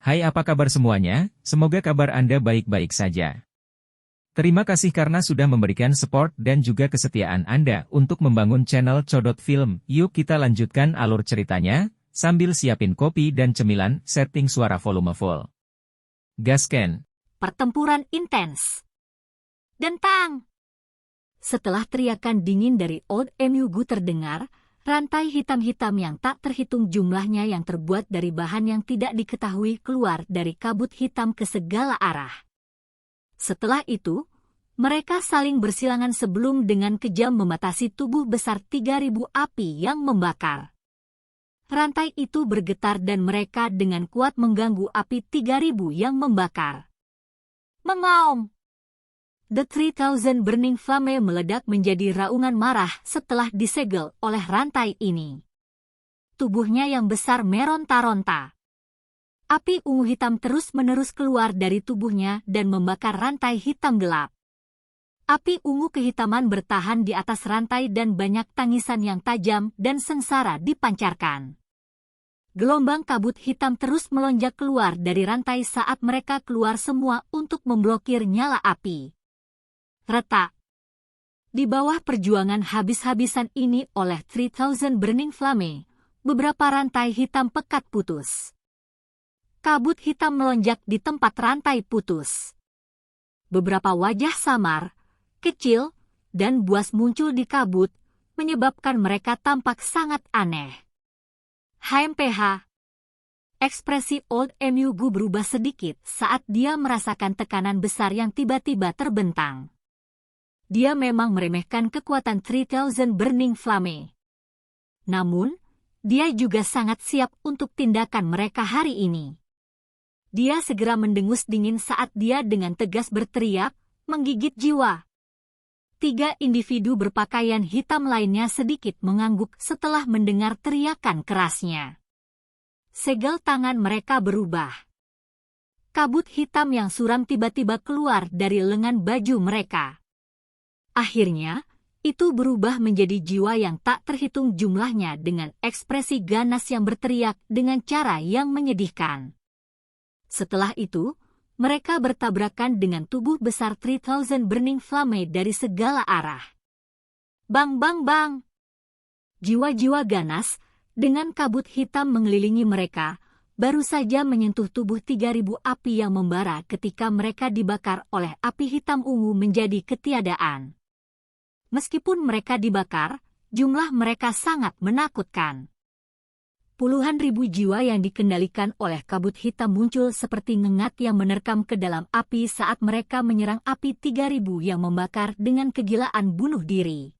Hai, apa kabar semuanya? Semoga kabar Anda baik-baik saja. Terima kasih karena sudah memberikan support dan juga kesetiaan Anda untuk membangun channel Codot Film. Yuk kita lanjutkan alur ceritanya, sambil siapin kopi dan cemilan, setting suara volume full. Gasken. Pertempuran intens. Dentang! Setelah teriakan dingin dari Old Emugu terdengar, rantai hitam-hitam yang tak terhitung jumlahnya yang terbuat dari bahan yang tidak diketahui keluar dari kabut hitam ke segala arah. Setelah itu, mereka saling bersilangan sebelum dengan kejam membatasi tubuh besar 3.000 api yang membakar. Rantai itu bergetar dan mereka dengan kuat mengganggu api 3.000 yang membakar. Mengaum! The 3,000 Burning Flame meledak menjadi raungan marah setelah disegel oleh rantai ini. Tubuhnya yang besar meronta-ronta. Api ungu hitam terus-menerus keluar dari tubuhnya dan membakar rantai hitam gelap. Api ungu kehitaman bertahan di atas rantai dan banyak tangisan yang tajam dan sengsara dipancarkan. Gelombang kabut hitam terus melonjak keluar dari rantai saat mereka keluar semua untuk memblokir nyala api. Retak. Di bawah perjuangan habis-habisan ini oleh 3,000 Burning Flame, beberapa rantai hitam pekat putus. Kabut hitam melonjak di tempat rantai putus. Beberapa wajah samar, kecil, dan buas muncul di kabut, menyebabkan mereka tampak sangat aneh. HMPH. Ekspresi Old Emugu berubah sedikit saat dia merasakan tekanan besar yang tiba-tiba terbentang. Dia memang meremehkan kekuatan 3,000 Burning Flame. Namun, dia juga sangat siap untuk tindakan mereka hari ini. Dia segera mendengus dingin saat dia dengan tegas berteriak, menggigit jiwa. 3 individu berpakaian hitam lainnya sedikit mengangguk setelah mendengar teriakan kerasnya. Segel tangan mereka berubah. Kabut hitam yang suram tiba-tiba keluar dari lengan baju mereka. Akhirnya, itu berubah menjadi jiwa yang tak terhitung jumlahnya dengan ekspresi ganas yang berteriak dengan cara yang menyedihkan. Setelah itu, mereka bertabrakan dengan tubuh besar 3,000 Burning Flame dari segala arah. Bang bang bang! Jiwa-jiwa ganas, dengan kabut hitam mengelilingi mereka, baru saja menyentuh tubuh 3.000 api yang membara ketika mereka dibakar oleh api hitam ungu menjadi ketiadaan. Meskipun mereka dibakar, jumlah mereka sangat menakutkan. Puluhan ribu jiwa yang dikendalikan oleh kabut hitam muncul seperti ngengat yang menerkam ke dalam api saat mereka menyerang api 3.000 yang membakar dengan kegilaan bunuh diri.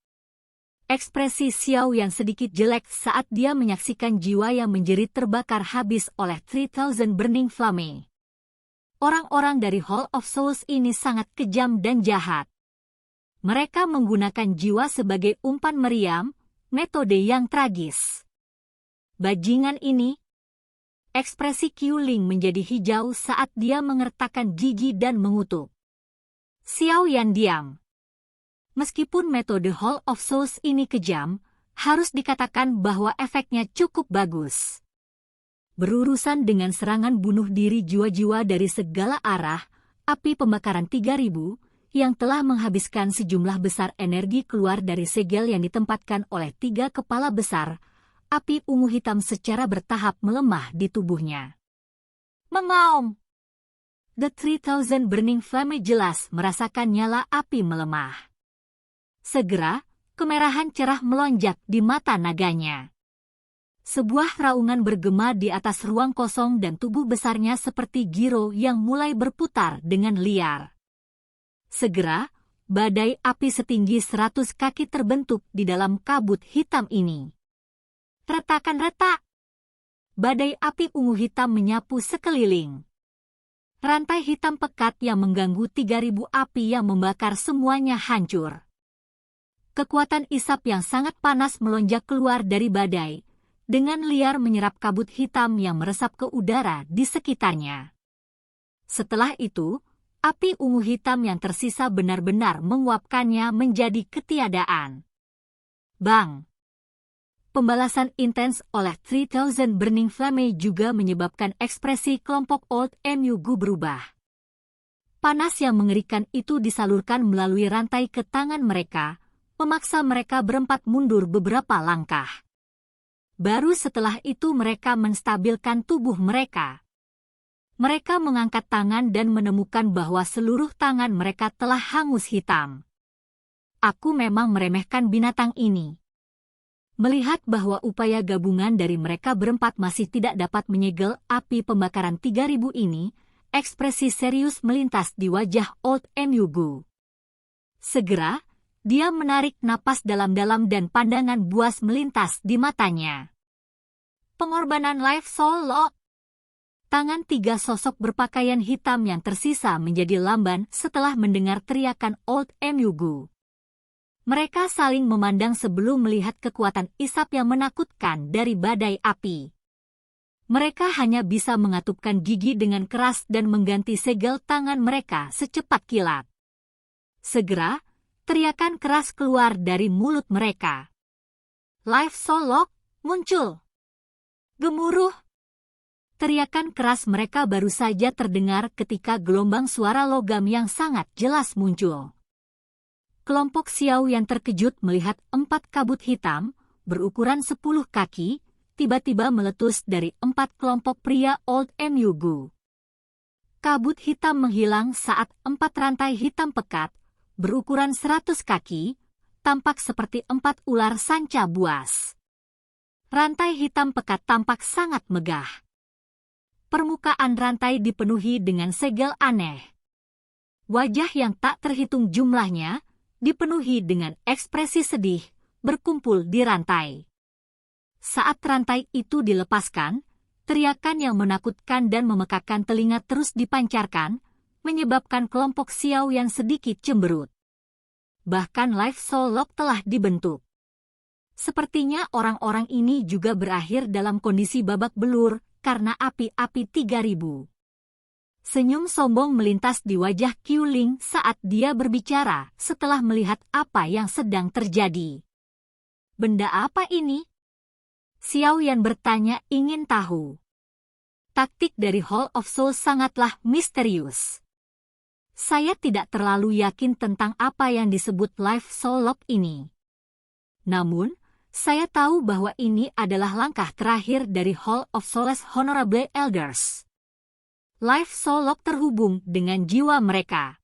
Ekspresi Xiao yang sedikit jelek saat dia menyaksikan jiwa yang menjerit terbakar habis oleh 3,000 Burning Flame. Orang-orang dari Hall of Souls ini sangat kejam dan jahat. Mereka menggunakan jiwa sebagai umpan meriam, metode yang tragis. Bajingan ini. Ekspresi Qiuling menjadi hijau saat dia mengertakkan gigi dan mengutuk. Xiao Yan diam. Meskipun metode Hall of Souls ini kejam, harus dikatakan bahwa efeknya cukup bagus. Berurusan dengan serangan bunuh diri jiwa-jiwa dari segala arah, api pembakaran 3.000, yang telah menghabiskan sejumlah besar energi keluar dari segel yang ditempatkan oleh 3 kepala besar, api ungu hitam secara bertahap melemah di tubuhnya. Mengaum! The 3,000 Burning Flame jelas merasakan nyala api melemah. Segera, kemerahan cerah melonjak di mata naganya. Sebuah raungan bergema di atas ruang kosong dan tubuh besarnya seperti giro yang mulai berputar dengan liar. Segera, badai api setinggi 100 kaki terbentuk di dalam kabut hitam ini. Retakan retak. Badai api ungu hitam menyapu sekeliling. Rantai hitam pekat yang mengganggu 3.000 api yang membakar semuanya hancur. Kekuatan isap yang sangat panas melonjak keluar dari badai, dengan liar menyerap kabut hitam yang meresap ke udara di sekitarnya. Setelah itu, api ungu hitam yang tersisa benar-benar menguapkannya menjadi ketiadaan. Bang! Pembalasan intens oleh 3000 Burning Flame juga menyebabkan ekspresi kelompok Old MUG berubah. Panas yang mengerikan itu disalurkan melalui rantai ke tangan mereka, memaksa mereka berempat mundur beberapa langkah. Baru setelah itu mereka menstabilkan tubuh mereka. Mereka mengangkat tangan dan menemukan bahwa seluruh tangan mereka telah hangus hitam. Aku memang meremehkan binatang ini. Melihat bahwa upaya gabungan dari mereka berempat masih tidak dapat menyegel api pembakaran 3000 ini, ekspresi serius melintas di wajah Old MUG. Segera, dia menarik napas dalam-dalam dan pandangan buas melintas di matanya. Pengorbanan Life Soul Lock. Tangan tiga sosok berpakaian hitam yang tersisa menjadi lamban setelah mendengar teriakan Old MUG. Mereka saling memandang sebelum melihat kekuatan isap yang menakutkan dari badai api. Mereka hanya bisa mengatupkan gigi dengan keras dan mengganti segel tangan mereka secepat kilat. Segera, teriakan keras keluar dari mulut mereka. Life Soul Lock muncul. Gemuruh. Teriakan keras mereka baru saja terdengar ketika gelombang suara logam yang sangat jelas muncul. Kelompok Xiao yang terkejut melihat 4 kabut hitam, berukuran 10 kaki, tiba-tiba meletus dari 4 kelompok pria Old MUG. Kabut hitam menghilang saat 4 rantai hitam pekat, berukuran 100 kaki, tampak seperti 4 ular sanca buas. Rantai hitam pekat tampak sangat megah. Permukaan rantai dipenuhi dengan segel aneh. Wajah yang tak terhitung jumlahnya, dipenuhi dengan ekspresi sedih, berkumpul di rantai. Saat rantai itu dilepaskan, teriakan yang menakutkan dan memekakkan telinga terus dipancarkan, menyebabkan kelompok Xiao yang sedikit cemberut. Bahkan Life Soul Lock telah dibentuk. Sepertinya orang-orang ini juga berakhir dalam kondisi babak belur karena api-api 3000. Senyum sombong melintas di wajah Qiu Ling saat dia berbicara setelah melihat apa yang sedang terjadi. Benda apa ini? Xiao Yan bertanya ingin tahu. Taktik dari Hall of Souls sangatlah misterius. Saya tidak terlalu yakin tentang apa yang disebut Life Soul Lock ini. Namun, saya tahu bahwa ini adalah langkah terakhir dari Hall of Souls Honorable Elders. Life Soul Lock terhubung dengan jiwa mereka.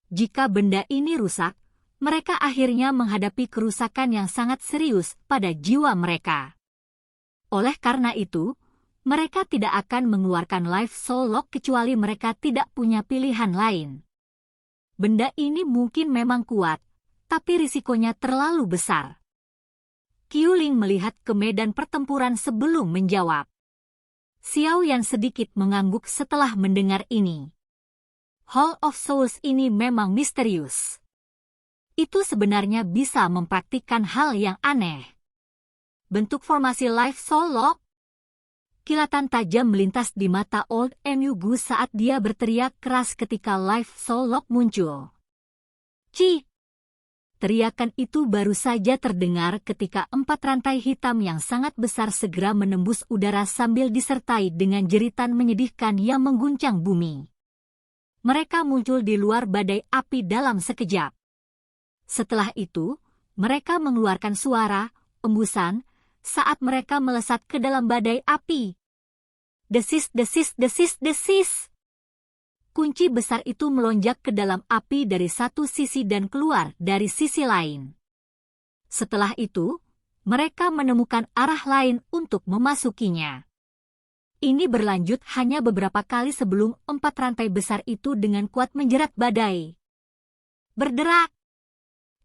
Jika benda ini rusak, mereka akhirnya menghadapi kerusakan yang sangat serius pada jiwa mereka. Oleh karena itu, mereka tidak akan mengeluarkan Life Soul Lock kecuali mereka tidak punya pilihan lain. Benda ini mungkin memang kuat, tapi risikonya terlalu besar. Qiu Ling melihat ke medan pertempuran sebelum menjawab. Xiao Yan sedikit mengangguk setelah mendengar ini. Hall of Souls ini memang misterius. Itu sebenarnya bisa mempraktikkan hal yang aneh. Bentuk formasi Life Soul Lock. Kilatan tajam melintas di mata Old MUG saat dia berteriak keras ketika Life Soul Lock muncul. Ci! Teriakan itu baru saja terdengar ketika 4 rantai hitam yang sangat besar segera menembus udara sambil disertai dengan jeritan menyedihkan yang mengguncang bumi. Mereka muncul di luar badai api dalam sekejap. Setelah itu, mereka mengeluarkan suara, embusan, saat mereka melesat ke dalam badai api. Desis, desis, desis, desis. Kunci besar itu melonjak ke dalam api dari satu sisi dan keluar dari sisi lain. Setelah itu, mereka menemukan arah lain untuk memasukinya. Ini berlanjut hanya beberapa kali sebelum 4 rantai besar itu dengan kuat menjerat badai. Berderak!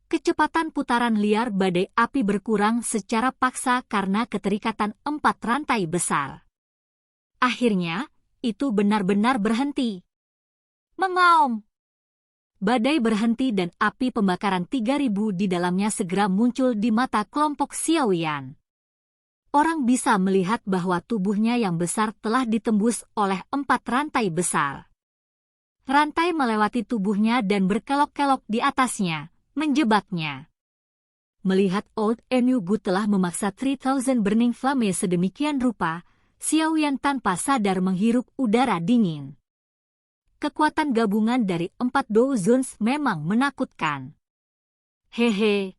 Kecepatan putaran liar badai api berkurang secara paksa karena keterikatan 4 rantai besar. Akhirnya, itu benar-benar berhenti. Mengaum. Badai berhenti dan api pembakaran 3000 di dalamnya segera muncul di mata kelompok Xiao Yan. Orang bisa melihat bahwa tubuhnya yang besar telah ditembus oleh 4 rantai besar. Rantai melewati tubuhnya dan berkelok-kelok di atasnya, menjebaknya. Melihat Old Emu Gu telah memaksa 3000 Burning Flame sedemikian rupa, Xiao Yan tanpa sadar menghirup udara dingin. Kekuatan gabungan dari 4 Douzons memang menakutkan. Hehe.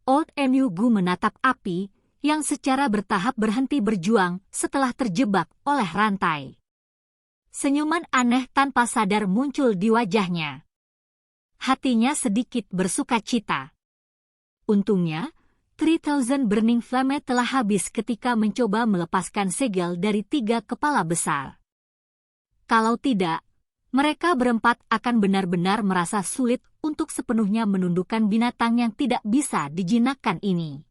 Old Emu Gu menatap api, yang secara bertahap berhenti berjuang setelah terjebak oleh rantai. Senyuman aneh tanpa sadar muncul di wajahnya. Hatinya sedikit bersukacita. Untungnya, 3000 Burning Flame telah habis ketika mencoba melepaskan segel dari 3 kepala besar. Kalau tidak, mereka berempat akan benar-benar merasa sulit untuk sepenuhnya menundukkan binatang yang tidak bisa dijinakkan ini.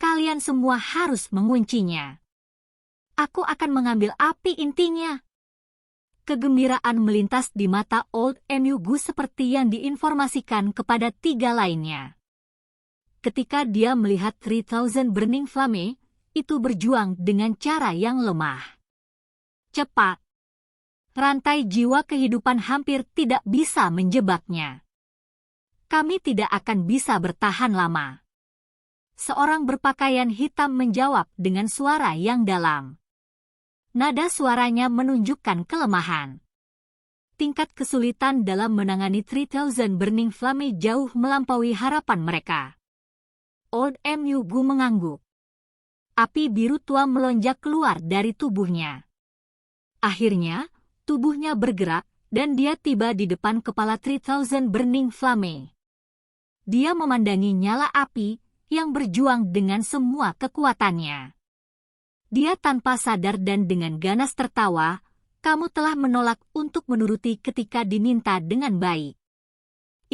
Kalian semua harus menguncinya. Aku akan mengambil api intinya. Kegembiraan melintas di mata Old Emu Gu seperti yang diinformasikan kepada 3 lainnya. Ketika dia melihat 3000 Burning Flame, itu berjuang dengan cara yang lemah. Cepat. Rantai jiwa kehidupan hampir tidak bisa menjebaknya. Kami tidak akan bisa bertahan lama. Seorang berpakaian hitam menjawab dengan suara yang dalam. Nada suaranya menunjukkan kelemahan. Tingkat kesulitan dalam menangani 3000 Burning Flame jauh melampaui harapan mereka. Old Emu Gu mengangguk. Api biru tua melonjak keluar dari tubuhnya. Akhirnya, tubuhnya bergerak dan dia tiba di depan kepala 3000 Burning Flame. Dia memandangi nyala api yang berjuang dengan semua kekuatannya. Dia tanpa sadar dan dengan ganas tertawa, "Kamu telah menolak untuk menuruti ketika diminta dengan baik.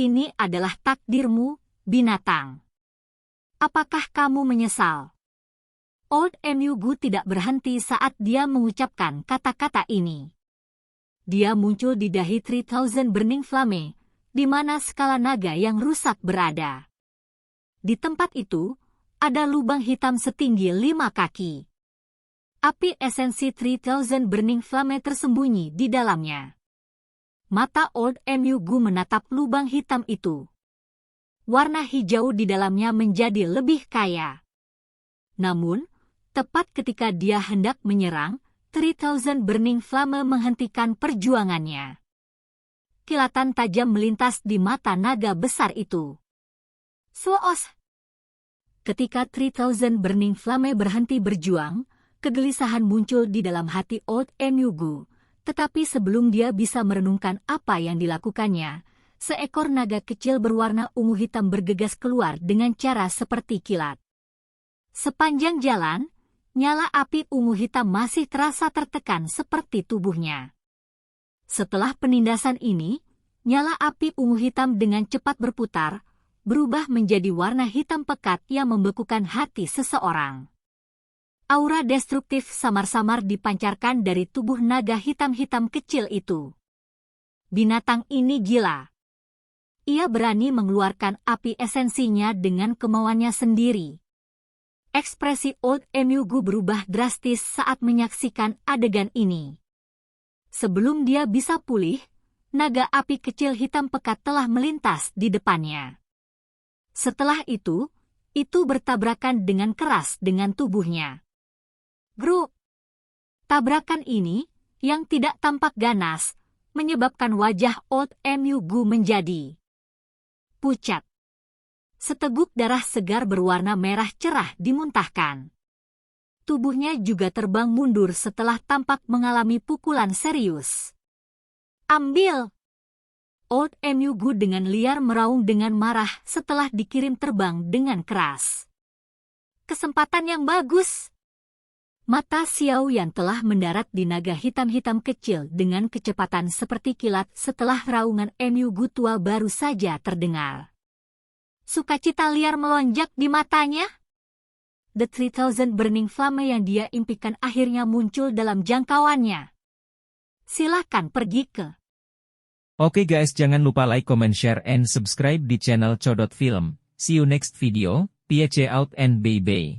Ini adalah takdirmu, binatang. Apakah kamu menyesal?" Old Emu Gu tidak berhenti saat dia mengucapkan kata-kata ini. Dia muncul di dahi 3000 Burning Flame, di mana skala naga yang rusak berada. Di tempat itu, ada lubang hitam setinggi 5 kaki. Api esensi 3000 Burning Flame tersembunyi di dalamnya. Mata Old Emu Gu menatap lubang hitam itu. Warna hijau di dalamnya menjadi lebih kaya. Namun, tepat ketika dia hendak menyerang, 3000 Burning Flame menghentikan perjuangannya. Kilatan tajam melintas di mata naga besar itu. Swoos! Ketika 3000 Burning Flame berhenti berjuang, kegelisahan muncul di dalam hati Old Emu Gu, tetapi sebelum dia bisa merenungkan apa yang dilakukannya, seekor naga kecil berwarna ungu hitam bergegas keluar dengan cara seperti kilat. Sepanjang jalan, nyala api ungu hitam masih terasa tertekan seperti tubuhnya. Setelah penindasan ini, nyala api ungu hitam dengan cepat berputar, berubah menjadi warna hitam pekat yang membekukan hati seseorang. Aura destruktif samar-samar dipancarkan dari tubuh naga hitam-hitam kecil itu. Binatang ini gila. Ia berani mengeluarkan api esensinya dengan kemauannya sendiri. Ekspresi Old Emu Gu berubah drastis saat menyaksikan adegan ini. Sebelum dia bisa pulih, naga api kecil hitam pekat telah melintas di depannya. Setelah itu bertabrakan dengan keras dengan tubuhnya. Grup! Tabrakan ini, yang tidak tampak ganas, menyebabkan wajah Old Emu Gu menjadi pucat. Seteguk darah segar berwarna merah cerah dimuntahkan. Tubuhnya juga terbang mundur setelah tampak mengalami pukulan serius. Ambil! Old Emu Gu dengan liar meraung dengan marah setelah dikirim terbang dengan keras. Kesempatan yang bagus! Mata Xiao Yan telah mendarat di naga hitam-hitam kecil dengan kecepatan seperti kilat setelah raungan Emu Gu tua baru saja terdengar. Sukacita liar melonjak di matanya. The 3000 Burning Flame yang dia impikan akhirnya muncul dalam jangkauannya. Silakan pergi ke. Oke guys, jangan lupa like, comment, share, and subscribe di channel Codot Film. See you next video. Peace out and bye-bye.